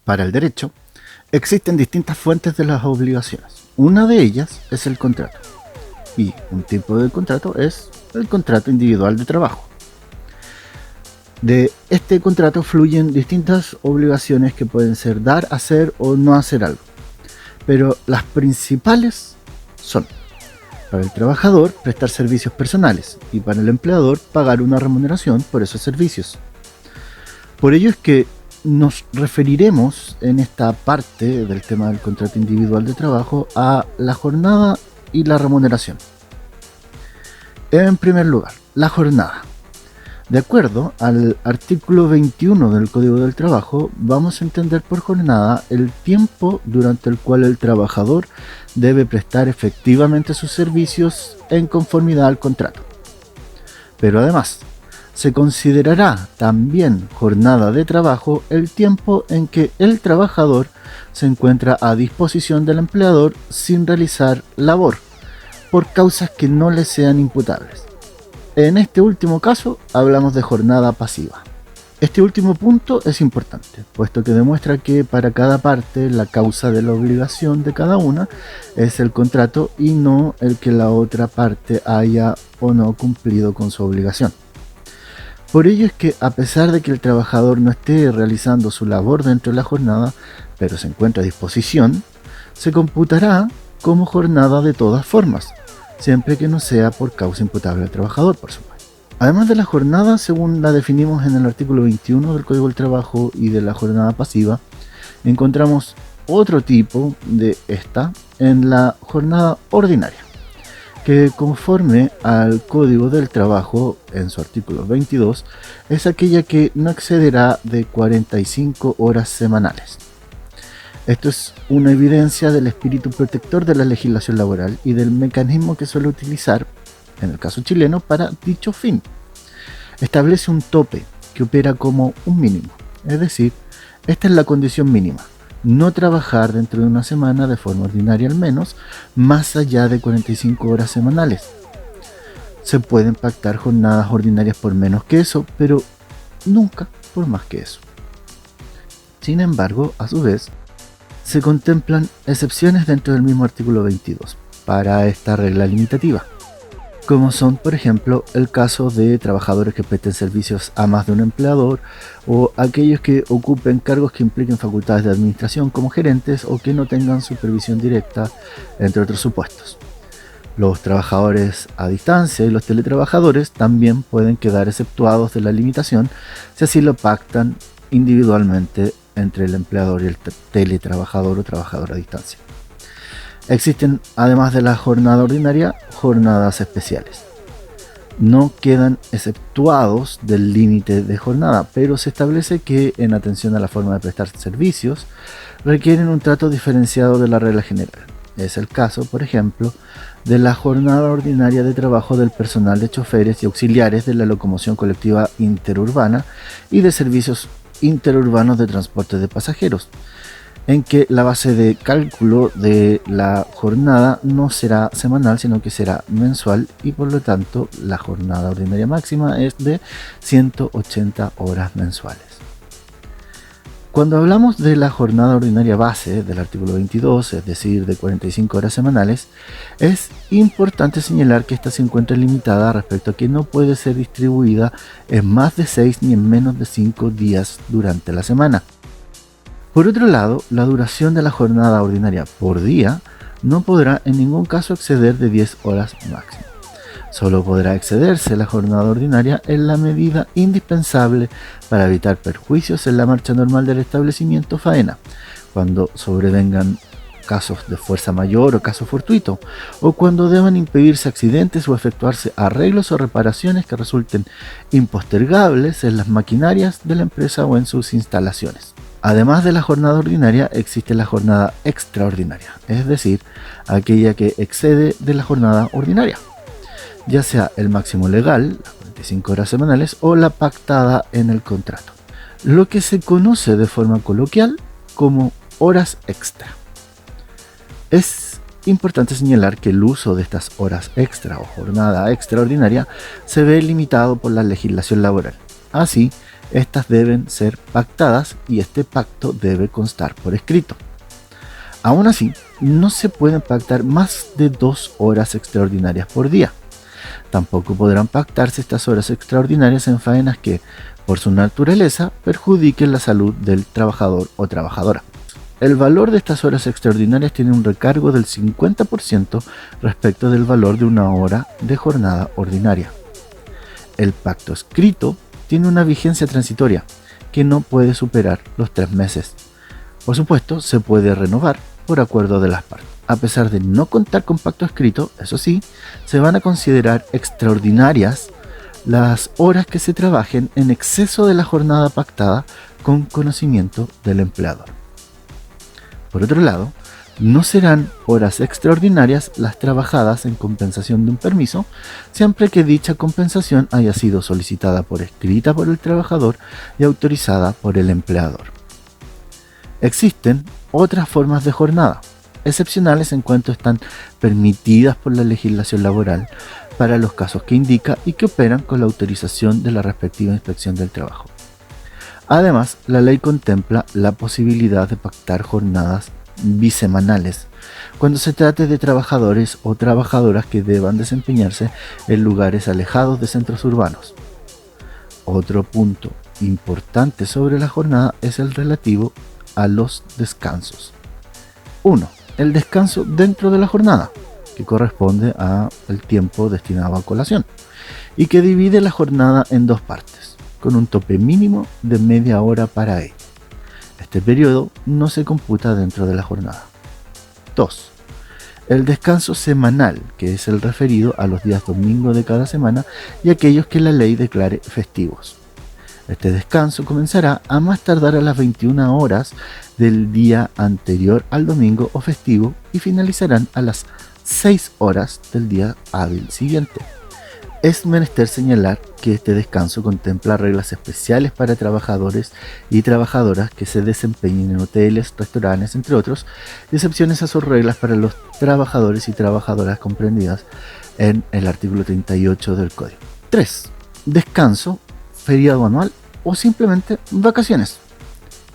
Para el derecho, existen distintas fuentes de las obligaciones. Una de ellas es el contrato. Y un tipo de contrato es el contrato individual de trabajo. De este contrato fluyen distintas obligaciones que pueden ser dar, hacer o no hacer algo. Pero las principales son: para el trabajador, prestar servicios personales, y para el empleador, pagar una remuneración por esos servicios. Por ello es que nos referiremos en esta parte del tema del contrato individual de trabajo a la jornada y la remuneración. En primer lugar, la jornada. De acuerdo al artículo 21 del Código del Trabajo, vamos a entender por jornada el tiempo durante el cual el trabajador debe prestar efectivamente sus servicios en conformidad al contrato. Pero además, se considerará también jornada de trabajo el tiempo en que el trabajador se encuentra a disposición del empleador sin realizar labor, por causas que no le sean imputables. En este último caso hablamos de jornada pasiva. Este último punto es importante, puesto que demuestra que para cada parte la causa de la obligación de cada una es el contrato y no el que la otra parte haya o no cumplido con su obligación. Por ello es que, a pesar de que el trabajador no esté realizando su labor dentro de la jornada, pero se encuentra a disposición, se computará como jornada de todas formas, siempre que no sea por causa imputable al trabajador, por supuesto. Además de la jornada, según la definimos en el artículo 21 del Código del Trabajo y de la jornada pasiva, encontramos otro tipo de esta en la jornada ordinaria, que conforme al Código del Trabajo, en su artículo 22, es aquella que no excederá de 45 horas semanales. Esto es una evidencia del espíritu protector de la legislación laboral y del mecanismo que suele utilizar, en el caso chileno, para dicho fin. Establece un tope que opera como un mínimo, es decir, esta es la condición mínima: no trabajar dentro de una semana de forma ordinaria al menos, más allá de 45 horas semanales. Se pueden pactar jornadas ordinarias por menos que eso, pero nunca por más que eso. Sin embargo, a su vez, se contemplan excepciones dentro del mismo artículo 22 para esta regla limitativa, como son, por ejemplo, el caso de trabajadores que presten servicios a más de un empleador, o aquellos que ocupen cargos que impliquen facultades de administración como gerentes o que no tengan supervisión directa, entre otros supuestos. Los trabajadores a distancia y los teletrabajadores también pueden quedar exceptuados de la limitación si así lo pactan individualmente entre el empleador y el teletrabajador o trabajador a distancia. Existen, además de la jornada ordinaria, jornadas especiales. No quedan exceptuados del límite de jornada, pero se establece que, en atención a la forma de prestar servicios, requieren un trato diferenciado de la regla general. Es el caso, por ejemplo, de la jornada ordinaria de trabajo del personal de choferes y auxiliares de la locomoción colectiva interurbana y de servicios interurbanos de transporte de pasajeros, en que la base de cálculo de la jornada no será semanal, sino que será mensual, y por lo tanto la jornada ordinaria máxima es de 180 horas mensuales. Cuando hablamos de la jornada ordinaria base del artículo 22, es decir, de 45 horas semanales, es importante señalar que esta se encuentra limitada respecto a que no puede ser distribuida en más de 6 ni en menos de 5 días durante la semana. Por otro lado, la duración de la jornada ordinaria por día no podrá en ningún caso exceder de 10 horas máximo. Solo podrá excederse la jornada ordinaria en la medida indispensable para evitar perjuicios en la marcha normal del establecimiento faena, cuando sobrevengan casos de fuerza mayor o caso fortuito, o cuando deban impedirse accidentes o efectuarse arreglos o reparaciones que resulten impostergables en las maquinarias de la empresa o en sus instalaciones. Además de la jornada ordinaria, existe la jornada extraordinaria, es decir, aquella que excede de la jornada ordinaria, ya sea el máximo legal, las 45 horas semanales, o la pactada en el contrato, lo que se conoce de forma coloquial como horas extra. Es importante señalar que el uso de estas horas extra o jornada extraordinaria se ve limitado por la legislación laboral. Así, Estas deben ser pactadas y este pacto debe constar por escrito. Aún así, no se pueden pactar más de 2 horas extraordinarias por día. Tampoco podrán pactarse estas horas extraordinarias en faenas que, por su naturaleza, perjudiquen la salud del trabajador o trabajadora. El valor de estas horas extraordinarias tiene un recargo del 50% respecto del valor de una hora de jornada ordinaria. El pacto escrito tiene una vigencia transitoria que no puede superar los 3 meses. Por supuesto, se puede renovar por acuerdo de las partes. A pesar de no contar con pacto escrito, eso sí, se van a considerar extraordinarias las horas que se trabajen en exceso de la jornada pactada con conocimiento del empleador. Por otro lado, no serán horas extraordinarias las trabajadas en compensación de un permiso, siempre que dicha compensación haya sido solicitada por escrita por el trabajador y autorizada por el empleador. Existen otras formas de jornada, excepcionales en cuanto están permitidas por la legislación laboral para los casos que indica y que operan con la autorización de la respectiva inspección del trabajo. Además, la ley contempla la posibilidad de pactar jornadas bisemanales cuando se trate de trabajadores o trabajadoras que deban desempeñarse en lugares alejados de centros urbanos. Otro punto importante sobre la jornada es el relativo a los descansos. 1. El descanso dentro de la jornada, que corresponde al tiempo destinado a colación, y que divide la jornada en 2 partes, con un tope mínimo de media hora para ello. Este periodo no se computa dentro de la jornada. 2. El descanso semanal, que es el referido a los días domingo de cada semana y aquellos que la ley declare festivos. Este descanso comenzará a más tardar a las 21 horas del día anterior al domingo o festivo y finalizarán a las 6 horas del día hábil siguiente. Es menester señalar que este descanso contempla reglas especiales para trabajadores y trabajadoras que se desempeñen en hoteles, restaurantes, entre otros, y excepciones a sus reglas para los trabajadores y trabajadoras comprendidas en el artículo 38 del Código. 3. Descanso, feriado anual o simplemente vacaciones.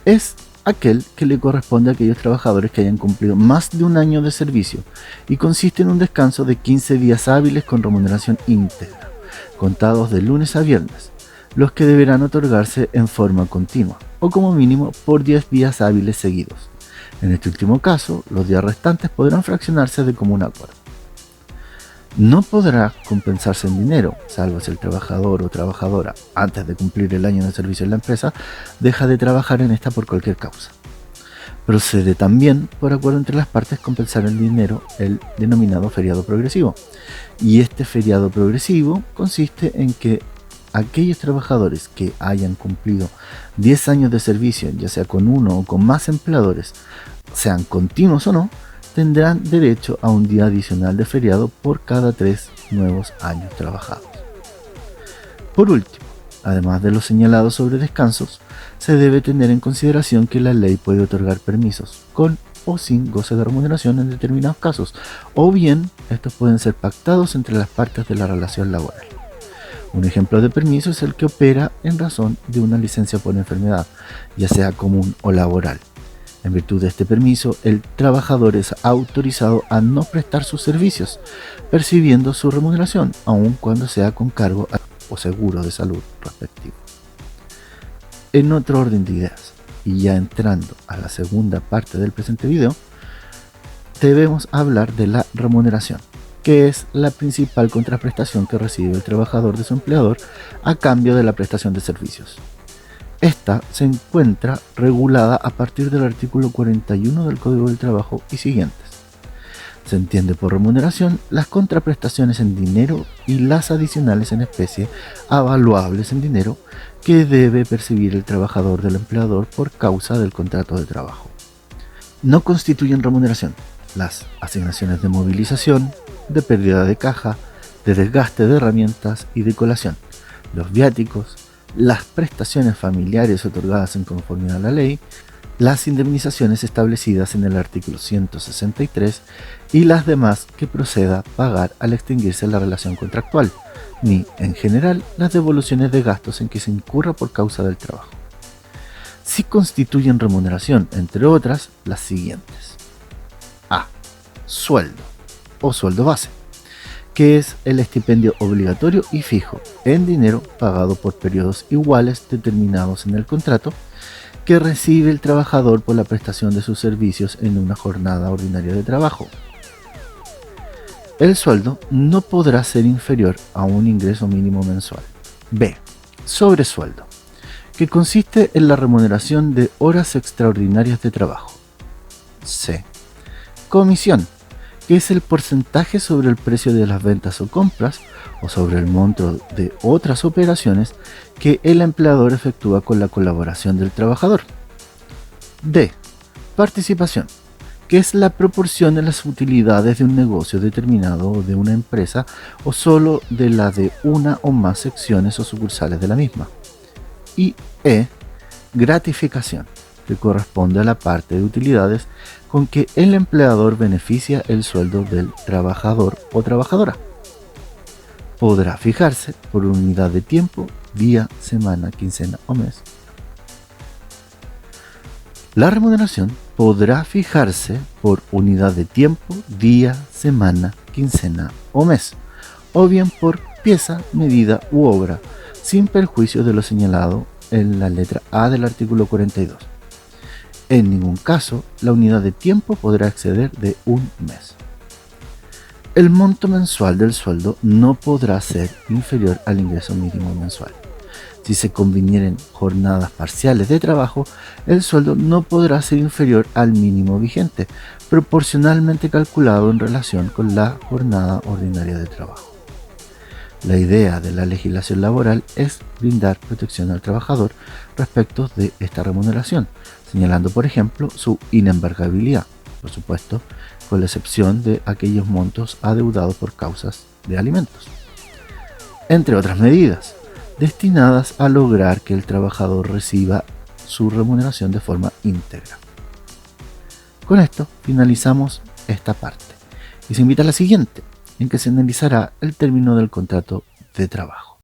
Es aquel que le corresponde a aquellos trabajadores que hayan cumplido más de un año de servicio y consiste en un descanso de 15 días hábiles con remuneración íntegra, contados de lunes a viernes, los que deberán otorgarse en forma continua o como mínimo por 10 días hábiles seguidos. En este último caso, los días restantes podrán fraccionarse de común acuerdo. No podrá compensarse en dinero, salvo si el trabajador o trabajadora, antes de cumplir el año de servicio en la empresa, deja de trabajar en esta por cualquier causa. Procede también, por acuerdo entre las partes, compensar en dinero el denominado feriado progresivo. Y este feriado progresivo consiste en que aquellos trabajadores que hayan cumplido 10 años de servicio, ya sea con uno o con más empleadores, sean continuos o no, tendrán derecho a un día adicional de feriado por cada 3 nuevos años trabajados. Por último, además de lo señalado sobre descansos, se debe tener en consideración que la ley puede otorgar permisos con o sin goce de remuneración en determinados casos, o bien estos pueden ser pactados entre las partes de la relación laboral. Un ejemplo de permiso es el que opera en razón de una licencia por enfermedad, ya sea común o laboral. En virtud de este permiso, el trabajador es autorizado a no prestar sus servicios, percibiendo su remuneración, aun cuando sea con cargo o seguro de salud respectivo. En otro orden de ideas, y ya entrando a la segunda parte del presente video, debemos hablar de la remuneración, que es la principal contraprestación que recibe el trabajador de su empleador a cambio de la prestación de servicios. Esta se encuentra regulada a partir del artículo 41 del Código del Trabajo y siguientes. Se entiende por remuneración las contraprestaciones en dinero y las adicionales en especie avaluables en dinero que debe percibir el trabajador del empleador por causa del contrato de trabajo. No constituyen remuneración las asignaciones de movilización, de pérdida de caja, de desgaste de herramientas y de colación, los viáticos, las prestaciones familiares otorgadas en conformidad a la ley, las indemnizaciones establecidas en el artículo 163 y las demás que proceda pagar al extinguirse la relación contractual, ni, en general, las devoluciones de gastos en que se incurra por causa del trabajo. Sí constituyen remuneración, entre otras, las siguientes. A. Sueldo o sueldo base, que es el estipendio obligatorio y fijo en dinero pagado por periodos iguales determinados en el contrato que recibe el trabajador por la prestación de sus servicios en una jornada ordinaria de trabajo. El sueldo no podrá ser inferior a un ingreso mínimo mensual. B. Sobresueldo, que consiste en la remuneración de horas extraordinarias de trabajo. C. Comisión, que es el porcentaje sobre el precio de las ventas o compras o sobre el monto de otras operaciones que el empleador efectúa con la colaboración del trabajador. D. Participación, que es la proporción de las utilidades de un negocio determinado o de una empresa o solo de la de una o más secciones o sucursales de la misma. Y E. Gratificación, que corresponde a la parte de utilidades con que el empleador beneficia el sueldo del trabajador o trabajadora. Podrá fijarse por unidad de tiempo, día, semana, quincena o mes. La remuneración podrá fijarse por unidad de tiempo, día, semana, quincena o mes, o bien por pieza, medida u obra, sin perjuicio de lo señalado en la letra A del artículo 42. En ningún caso, la unidad de tiempo podrá exceder de un mes. El monto mensual del sueldo no podrá ser inferior al ingreso mínimo mensual. Si se convinieren jornadas parciales de trabajo, el sueldo no podrá ser inferior al mínimo vigente, proporcionalmente calculado en relación con la jornada ordinaria de trabajo. La idea de la legislación laboral es brindar protección al trabajador respecto de esta remuneración, señalando, por ejemplo, su inembargabilidad, por supuesto, con la excepción de aquellos montos adeudados por causas de alimentos, entre otras medidas, destinadas a lograr que el trabajador reciba su remuneración de forma íntegra. Con esto finalizamos esta parte y se invita a la siguiente, en que se analizará el término del contrato de trabajo.